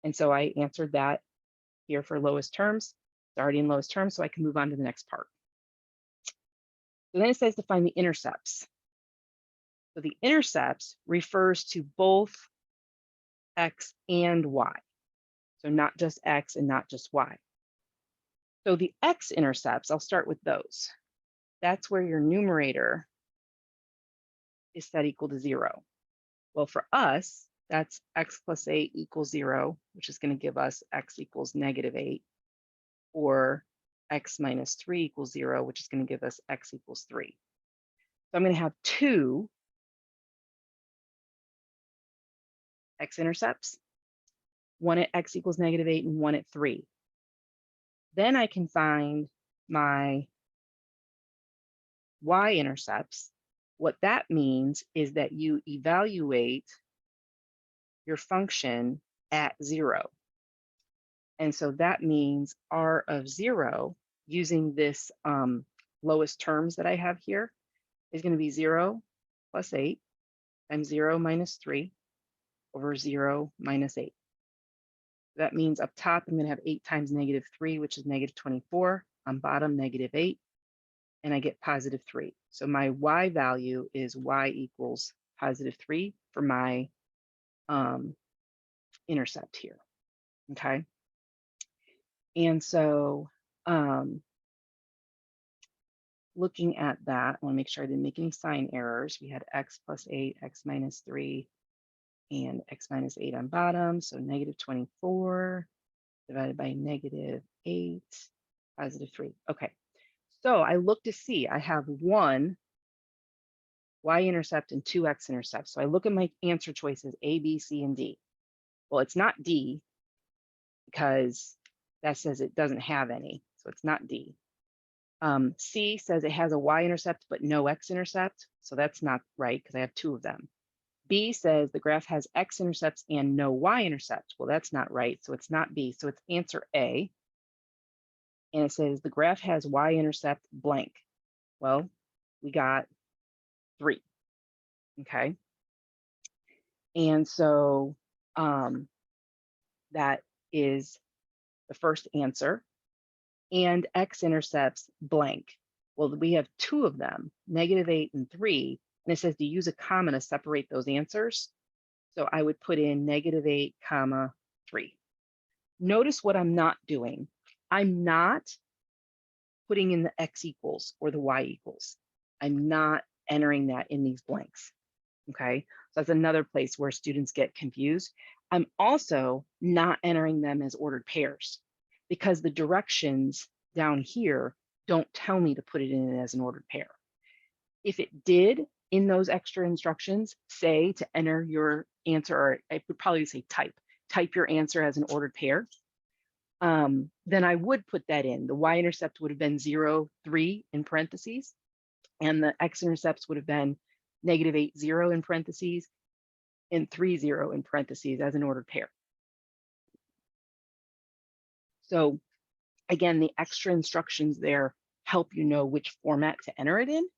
And so I answered that here for lowest terms. It's already in lowest terms, so I can move on to the next part. So then it says to find the intercepts. So the intercepts refers to both x and y. So not just x and not just y. So the x-intercepts, I'll start with those. That's where your numerator is set equal to 0. Well, for us, that's x plus 8 equals 0, which is going to give us x equals -8, or x minus 3 equals 0, which is going to give us x equals 3. So I'm going to have two x-intercepts, one at x equals -8 and one at 3. Then I can find my y-intercepts. What that means is that you evaluate your function at 0. And so that means r of 0, using this lowest terms that I have here, is going to be 0 plus 8 times 0 minus 3 over 0 minus 8. That means up top, I'm going to have 8 times -3, which is -24. On bottom, -8. And I get +3. So my y value is y equals +3 for my intercept here. Okay. And so looking at that, I want to make sure I didn't make any sign errors. We had x plus 8, x minus 3, and x minus 8 on bottom. So -24 divided by -8, +3. Okay. So I look to see, I have one y-intercept and two x-intercepts. So I look at my answer choices, A, B, C, and D. Well, it's not D because that says it doesn't have any. So it's not D. C says it has a y-intercept, but no x-intercept. So that's not right because I have two of them. B says the graph has x-intercepts and no y-intercept. Well, that's not right. So it's not B. So it's answer A. And it says the graph has y-intercept blank. Well, we got 3. Okay. And so that is the first answer. And x-intercepts blank. Well, we have two of them, -8 and 3. And it says to use a comma to separate those answers. So I would put in -8, comma 3. Notice what I'm not doing. I'm not putting in the x equals or the y equals. I'm not entering that in these blanks. Okay, so that's another place where students get confused. I'm also not entering them as ordered pairs because the directions down here don't tell me to put it in as an ordered pair. If it did in those extra instructions say to enter your answer, or I would probably say type your answer as an ordered pair, then I would put that in. The y-intercept would have been 0, 3 in parentheses, and the x-intercepts would have been -8, 0 in parentheses, and 3, 0 in parentheses as an ordered pair. So again, the extra instructions there help you know which format to enter it in,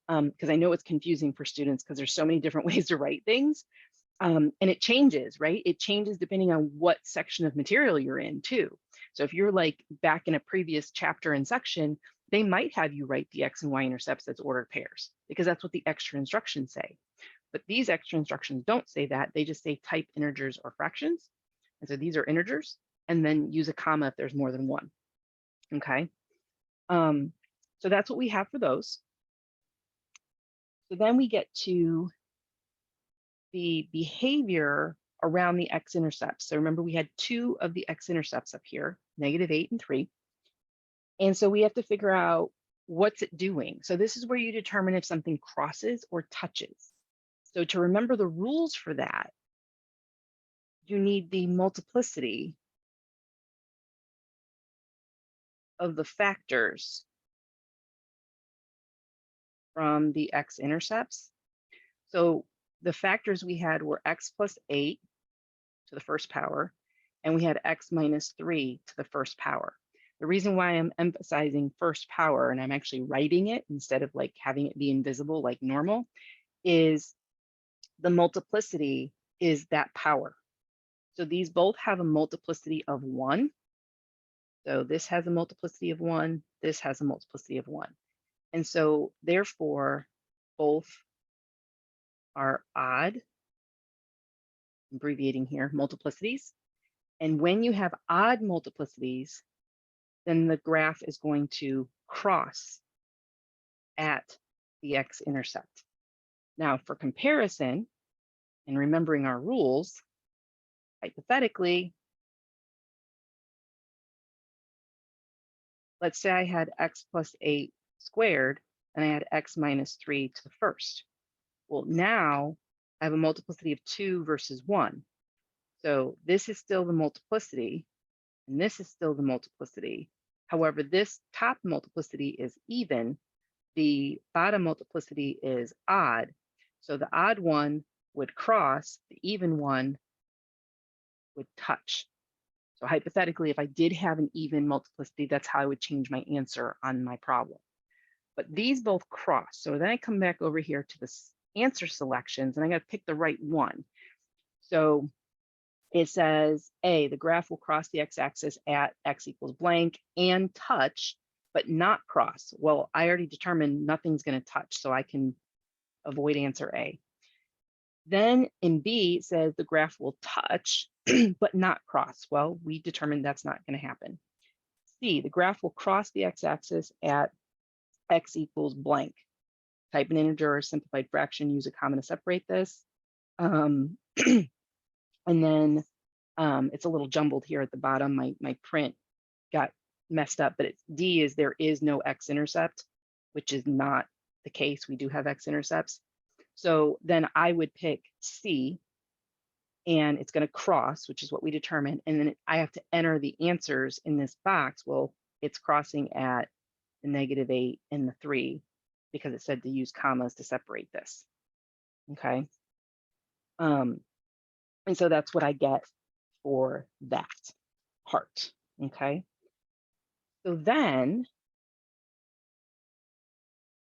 because I know it's confusing for students because there's so many different ways to write things. And it changes, right? It changes depending on what section of material you're in too. So if you're like back in a previous chapter and section, they might have you write the X and Y intercepts as ordered pairs because that's what the extra instructions say. But these extra instructions don't say that. They just say type integers or fractions. And so these are integers, and then use a comma if there's more than one. Okay. So that's what we have for those. So then we get to the behavior around the x-intercepts. So remember, we had 2 of the x-intercepts up here, -8 and 3. And so we have to figure out what's it doing. So this is where you determine if something crosses or touches. So to remember the rules for that, you need the multiplicity of the factors from the x-intercepts. So the factors we had were x plus 8 to the first power, and we had x minus 3 to the first power. The reason why I'm emphasizing first power, and I'm actually writing it instead of like having it be invisible like normal, is the multiplicity is that power. So these both have a multiplicity of 1. So this has a multiplicity of 1, this has a multiplicity of 1. And so therefore, both are odd, abbreviating here, multiplicities. And when you have odd multiplicities, then the graph is going to cross at the x-intercept. Now, for comparison, and remembering our rules, hypothetically, let's say I had x plus 8 squared, and I had x minus 3 to the first. Well, now I have a multiplicity of 2 versus 1. So this is still the multiplicity, and this is still the multiplicity. However, this top multiplicity is even, the bottom multiplicity is odd. So the odd one would cross, the even one would touch. So hypothetically, if I did have an even multiplicity, that's how I would change my answer on my problem. But these both cross. So then I come back over here to the answer selections, and I got to pick the right one. So it says, A, the graph will cross the x-axis at x equals blank and touch, but not cross. Well, I already determined nothing's going to touch, so I can avoid answer A. Then in B, it says the graph will touch, but not cross. Well, we determined that's not going to happen. C, the graph will cross the x-axis at x equals blank. Type an integer or simplified fraction, use a comma to separate this. And then it's a little jumbled here at the bottom. My print got messed up, but it's D is there is no x-intercept, which is not the case. We do have x-intercepts. So then I would pick C, and it's going to cross, which is what we determined. And then I have to enter the answers in this box. Well, it's crossing at the -8 and the 3 because it said to use commas to separate this. Okay. And so that's what I get for that part. Okay. So then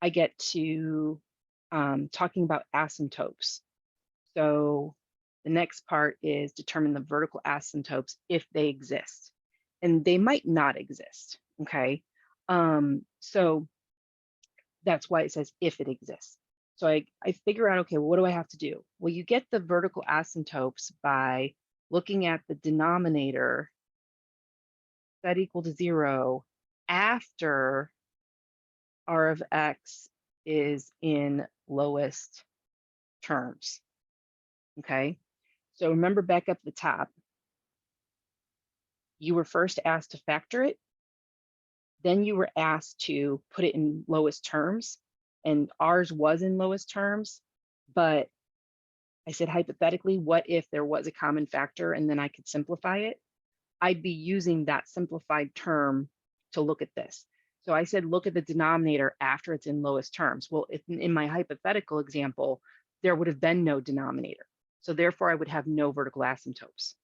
I get to talking about asymptotes. So the next part is determine the vertical asymptotes if they exist, and they might not exist. Okay. So that's why it says if it exists. So I figure out, okay, well, what do I have to do? Well, you get the vertical asymptotes by looking at the denominator that equal to 0 after r of x is in lowest terms. Okay, so remember back up the top, you were first asked to factor it, then you were asked to put it in lowest terms, and ours was in lowest terms, but I said hypothetically, what if there was a common factor and then I could simplify it? I'd be using that simplified term to look at this. So I said, look at the denominator after it's in lowest terms. Well, if in my hypothetical example, there would have been no denominator. So therefore I would have no vertical asymptotes.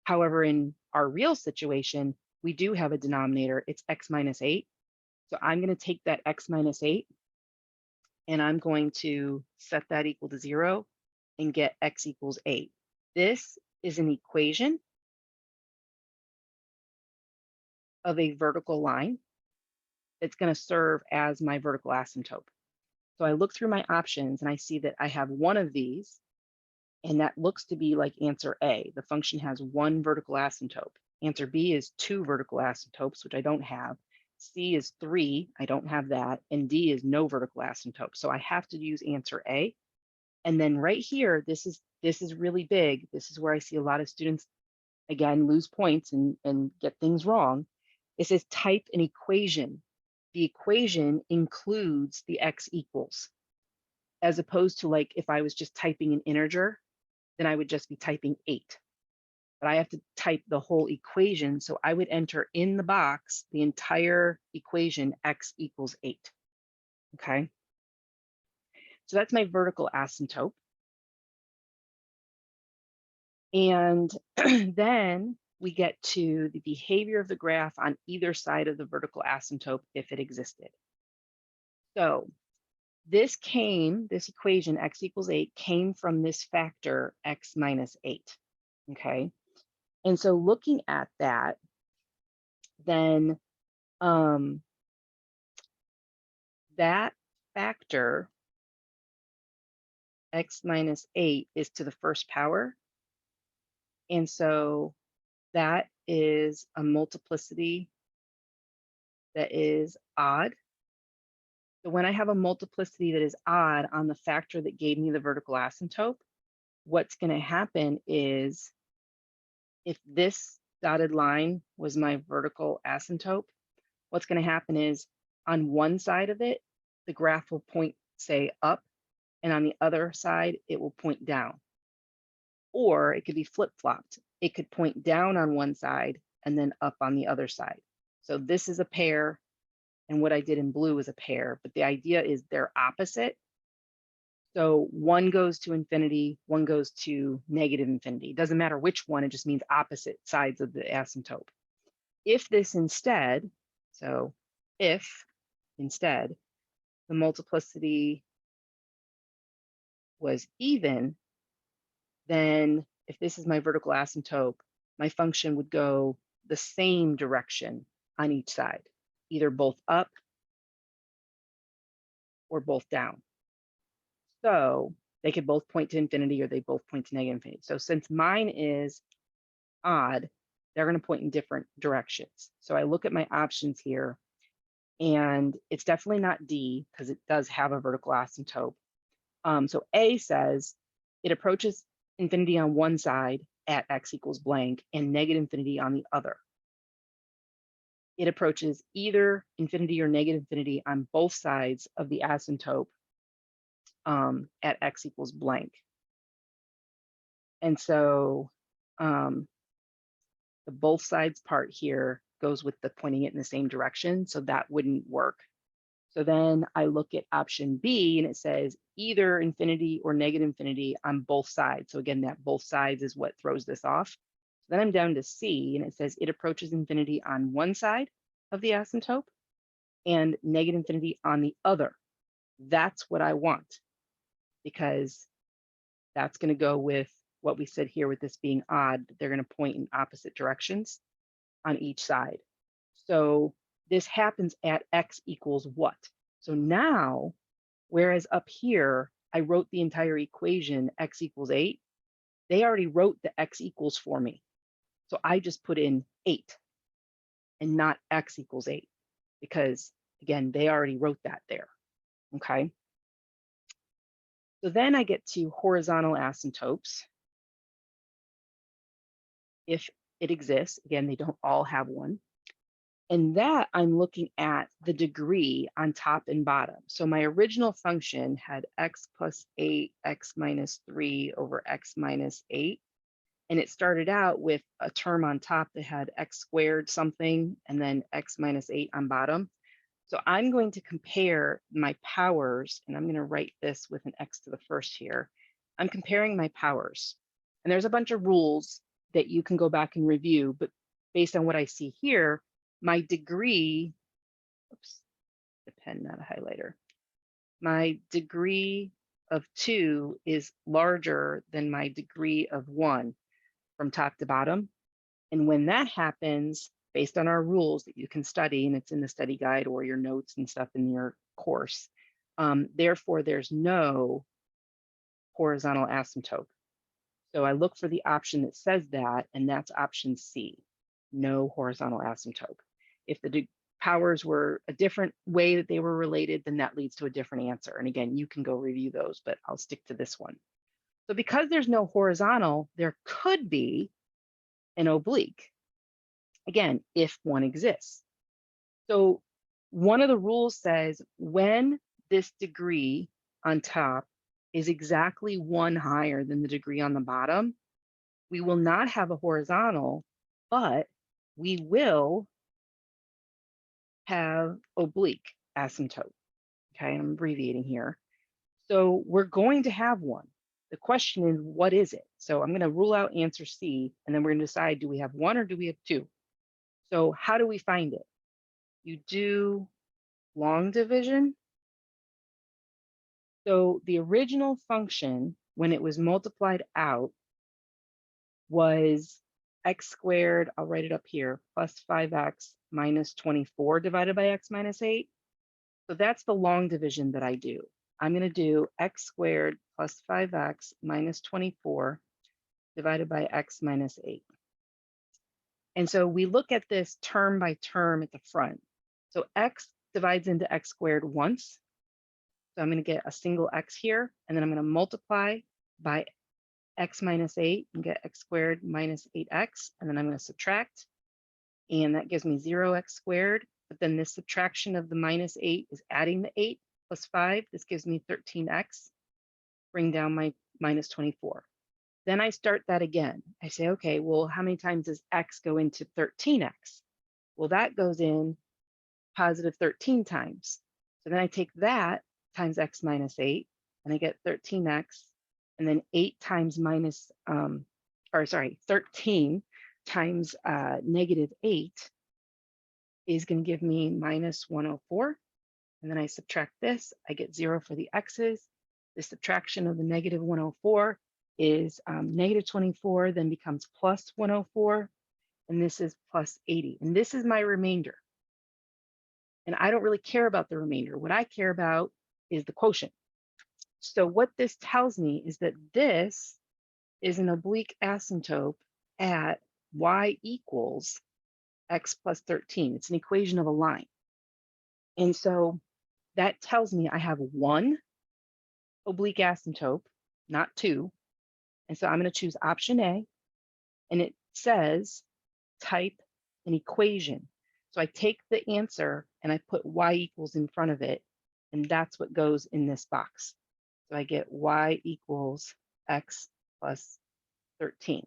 However, in our real situation, we do have a denominator, it's x minus 8. So I'm going to take that x minus 8 and I'm going to set that equal to 0. and get x equals 8. This is an equation of a vertical line that's going to serve as my vertical asymptote. So I look through my options and I see that I have one of these, and that looks to be like answer A. The function has one vertical asymptote. Answer B is 2 vertical asymptotes, which I don't have. C is 3, I don't have that. And D is no vertical asymptote. So I have to use answer A. And then right here, this is really big. This is where I see a lot of students, again, lose points and get things wrong. It says type an equation. The equation includes the x equals, as opposed to like if I was just typing an integer, then I would just be typing 8. But I have to type the whole equation. So I would enter in the box the entire equation, x equals 8. Okay. So that's my vertical asymptote. And then we get to the behavior of the graph on either side of the vertical asymptote if it existed. So this equation, x equals 8, came from this factor, x minus 8. Okay. And so looking at that, then that factor, x minus 8, is to the first power. And so that is a multiplicity that is odd. So when I have a multiplicity that is odd on the factor that gave me the vertical asymptote, what's going to happen is if this dotted line was my vertical asymptote, what's going to happen is on one side of it, the graph will point, say, up, and on the other side, it will point down. Or it could be flip-flopped. It could point down on one side and then up on the other side. So this is a pair, and what I did in blue is a pair, but the idea is they're opposite. So one goes to infinity, one goes to negative infinity. It doesn't matter which one, it just means opposite sides of the asymptote. If instead the multiplicity was even, then if this is my vertical asymptote, my function would go the same direction on each side, either both up or both down. So they could both point to infinity or they both point to negative infinity. So since mine is odd, they're going to point in different directions. So I look at my options here, and it's definitely not D because it does have a vertical asymptote. So A says it approaches infinity on one side at x equals blank and negative infinity on the other. It approaches either infinity or negative infinity on both sides of the asymptote at x equals blank. And so the both sides part here goes with the pointing it in the same direction, so that wouldn't work. So then I look at option B and it says either infinity or negative infinity on both sides. So again, that both sides is what throws this off. So then I'm down to C and it says it approaches infinity on one side of the asymptote and negative infinity on the other. That's what I want, because that's going to go with what we said here with this being odd. They're going to point in opposite directions on each side. So this happens at x equals what? So now, whereas up here, I wrote the entire equation, x equals 8, they already wrote the x equals for me. So I just put in 8 and not x equals 8, because again, they already wrote that there, okay? So then I get to horizontal asymptotes. If it exists, again, they don't all have one. And that I'm looking at the degree on top and bottom. So my original function had x plus 8, x minus 3 over x minus 8. And it started out with a term on top that had x squared something and then x minus 8 on bottom. So I'm going to compare my powers, and I'm going to write this with an x to the first here. I'm comparing my powers. And there's a bunch of rules that you can go back and review, but based on what I see here, my degree, oops, the pen, not a highlighter. My degree of 2 is larger than my degree of 1 from top to bottom. And when that happens, based on our rules that you can study, and it's in the study guide or your notes and stuff in your course, therefore there's no horizontal asymptote. So I look for the option that says that, and that's option C, no horizontal asymptote. If the powers were a different way that they were related, then that leads to a different answer. And again, you can go review those, but I'll stick to this one. So because there's no horizontal, there could be an oblique, again, if one exists. So one of the rules says when this degree on top is exactly 1 higher than the degree on the bottom, we will not have a horizontal, but we will have oblique asymptote. Okay, I'm abbreviating here. So we're going to have one. The question is, what is it? So I'm going to rule out answer C, and then we're going to decide, do we have 1 or do we have 2? So how do we find it? You do long division. So the original function, when it was multiplied out, was x squared, I'll write it up here, plus 5x minus 24 divided by x minus 8. So that's the long division that I do. I'm going to do x squared plus 5x minus 24 divided by x minus 8. And so we look at this term by term at the front. So x divides into x squared once. So I'm going to get a single x here, and then I'm going to multiply by x minus 8 and get x squared minus 8x, and then I'm going to subtract, and that gives me 0x squared. But then this subtraction of the minus 8 is adding the 8 plus 5. This gives me 13x, bring down my minus 24. Then I start that again. I say, okay, well, how many times does x go into 13x? Well, that goes in positive 13 times. So then I take that times x minus 8, and I get 13x, and then 8 times minus, 13 times negative 8 is going to give me minus 104. And then I subtract this, I get 0 for the x's. The subtraction of the negative 104 is negative 24, then becomes plus 104, and this is plus 80. And this is my remainder. And I don't really care about the remainder. What I care about is the quotient. So what this tells me is that this is an oblique asymptote at y equals x plus 13. It's an equation of a line. And so that tells me I have 1 oblique asymptote, not 2. And so I'm going to choose option A, and it says type an equation. So I take the answer and I put y equals in front of it, and that's what goes in this box. So I get y equals x plus 13.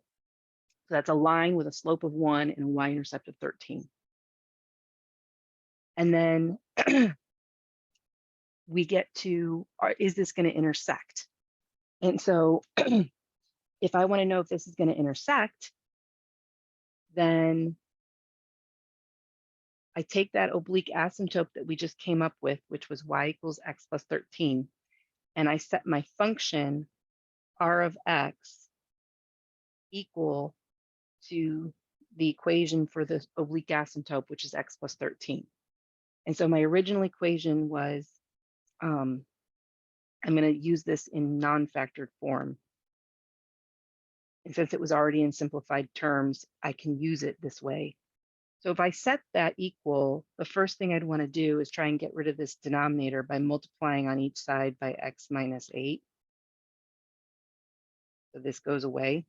So that's a line with a slope of 1 and a y-intercept of 13. And then we get to, is this going to intersect? And so if I want to know if this is going to intersect, then I take that oblique asymptote that we just came up with, which was y equals x plus 13, and I set my function r of x equal to the equation for the oblique asymptote, which is x plus 13. And so my original equation was, I'm going to use this in non-factored form. And since it was already in simplified terms, I can use it this way. So if I set that equal, the first thing I'd want to do is try and get rid of this denominator by multiplying on each side by x minus 8. So this goes away.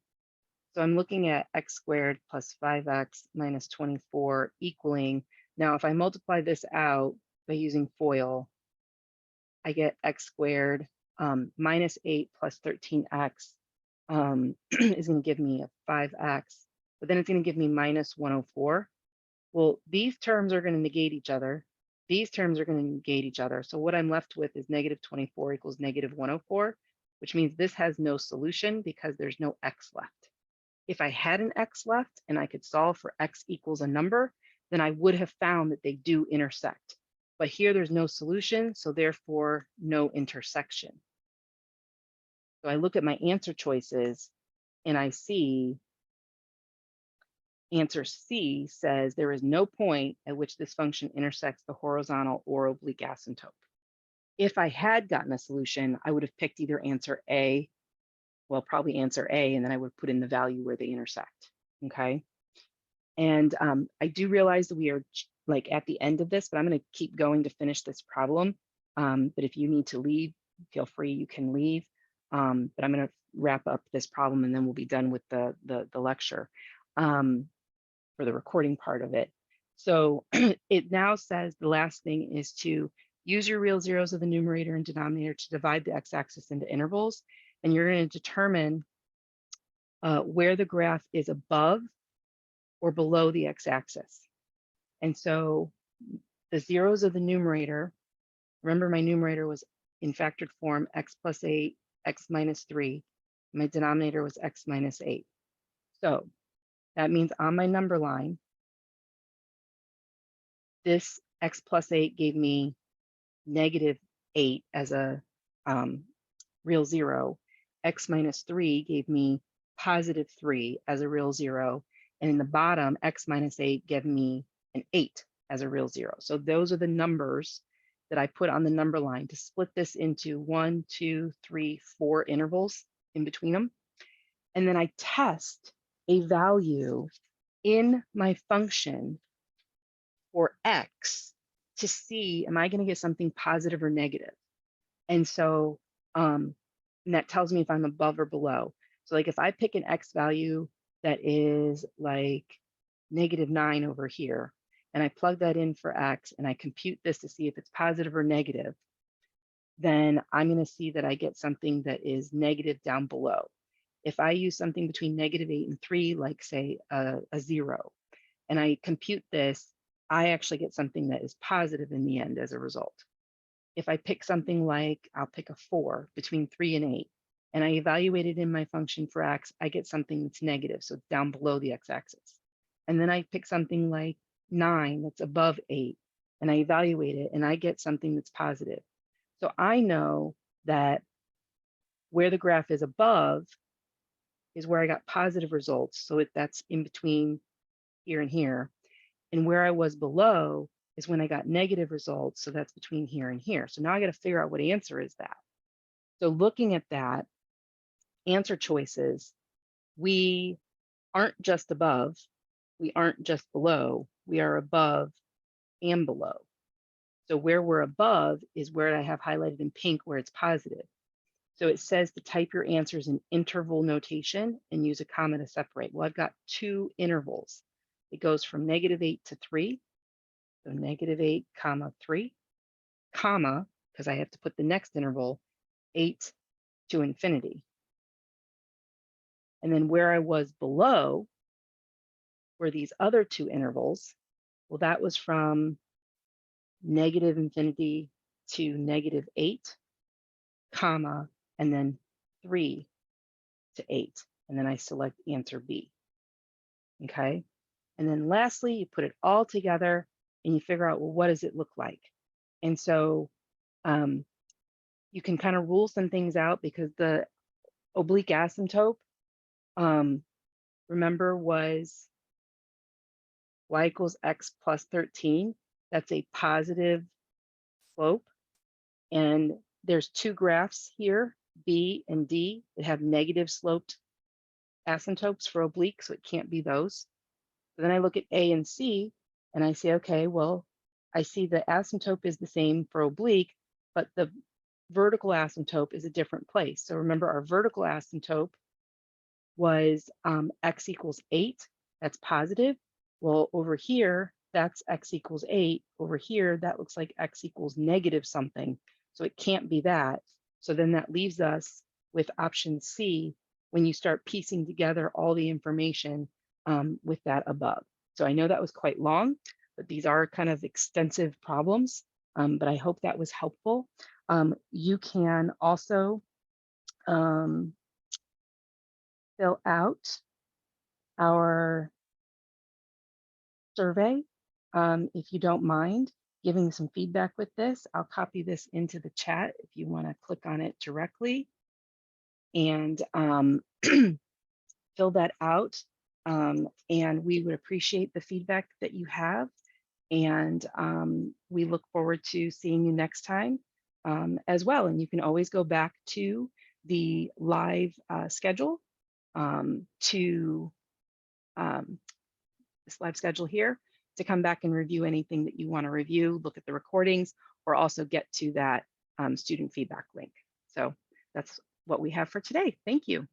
So I'm looking at x squared plus 5x minus 24 equaling. Now, if I multiply this out by using FOIL, I get x squared minus 8 plus 13x is going to give me a 5x, but then it's going to give me minus 104. Well, these terms are going to negate each other. These terms are going to negate each other. So what I'm left with is negative 24 equals negative 104, which means this has no solution because there's no x left. If I had an x left and I could solve for x equals a number, then I would have found that they do intersect. But here there's no solution, so therefore no intersection. So I look at my answer choices and I see answer C says there is no point at which this function intersects the horizontal or oblique asymptote. If I had gotten a solution, I would have picked either answer A, well, probably answer A, and then I would put in the value where they intersect, okay? And I do realize that we are like at the end of this, but I'm gonna keep going to finish this problem. But if you need to leave, feel free, you can leave. But I'm gonna wrap up this problem and then we'll be done with the lecture for the recording part of it. So it now says the last thing is to use your real zeros of the numerator and denominator to divide the x-axis into intervals. And you're going to determine where the graph is above or below the x-axis. And so the zeros of the numerator, remember my numerator was in factored form x plus 8, x minus 3. My denominator was x minus 8. So that means on my number line, this x plus 8 gave me -8 as a real zero. X minus 3 gave me +3 as a real zero. And in the bottom, x minus 8 gave me an 8 as a real zero. So those are the numbers that I put on the number line to split this into 1, 2, 3, 4 intervals in between them. And then I test a value in my function for x to see, am I going to get something positive or negative? And so and that tells me if I'm above or below. So like if I pick an x value that is like -9 over here, and I plug that in for x and I compute this to see if it's positive or negative, then I'm going to see that I get something that is negative down below. If I use something between -8 and 3, like say a 0, and I compute this, I actually get something that is positive in the end as a result. If I pick something like, I'll pick a 4 between 3 and 8, and I evaluate it in my function for x, I get something that's negative, so down below the x-axis. And then I pick something like 9 that's above 8, and I evaluate it, and I get something that's positive. So I know that where the graph is above is where I got positive results, so that's in between here and here. And where I was below is when I got negative results, so that's between here and here. So now I got to figure out what answer is that. So looking at that, answer choices, we aren't just above, we aren't just below, we are above and below. So where we're above is where I have highlighted in pink where it's positive. So it says to type your answers in interval notation and use a comma to separate. Well, I've got 2 intervals. It goes from -8 to 3. So -8, comma 3, comma, because I have to put the next interval, 8 to infinity. And then where I was below were these other 2 intervals. Well, that was from -infinity to -8, comma, and then 3 to 8. And then I select answer B. Okay. And then lastly, you put it all together and you figure out, well, what does it look like? And so you can kind of rule some things out because the oblique asymptote, remember, was y equals x plus 13. That's a positive slope. And there's 2 graphs here, B and D, that have negative sloped asymptotes for oblique, so it can't be those. So then I look at A and C and I say, okay, well, I see the asymptote is the same for oblique, but the vertical asymptote is a different place. So remember, our vertical asymptote was x equals 8. That's positive. Well, over here, that's x equals 8. Over here, that looks like x equals negative something. So it can't be that. So then that leaves us with option C when you start piecing together all the information with that above. So I know that was quite long, but these are kind of extensive problems, but I hope that was helpful. You can also fill out our survey if you don't mind giving some feedback with this. I'll copy this into the chat if you want to click on it directly. and fill that out. And we would appreciate the feedback that you have. And we look forward to seeing you next time as well. And you can always go back to the live schedule to this live schedule here to come back and review anything that you want to review, look at the recordings, or also get to that student feedback link. So that's what we have for today. Thank you.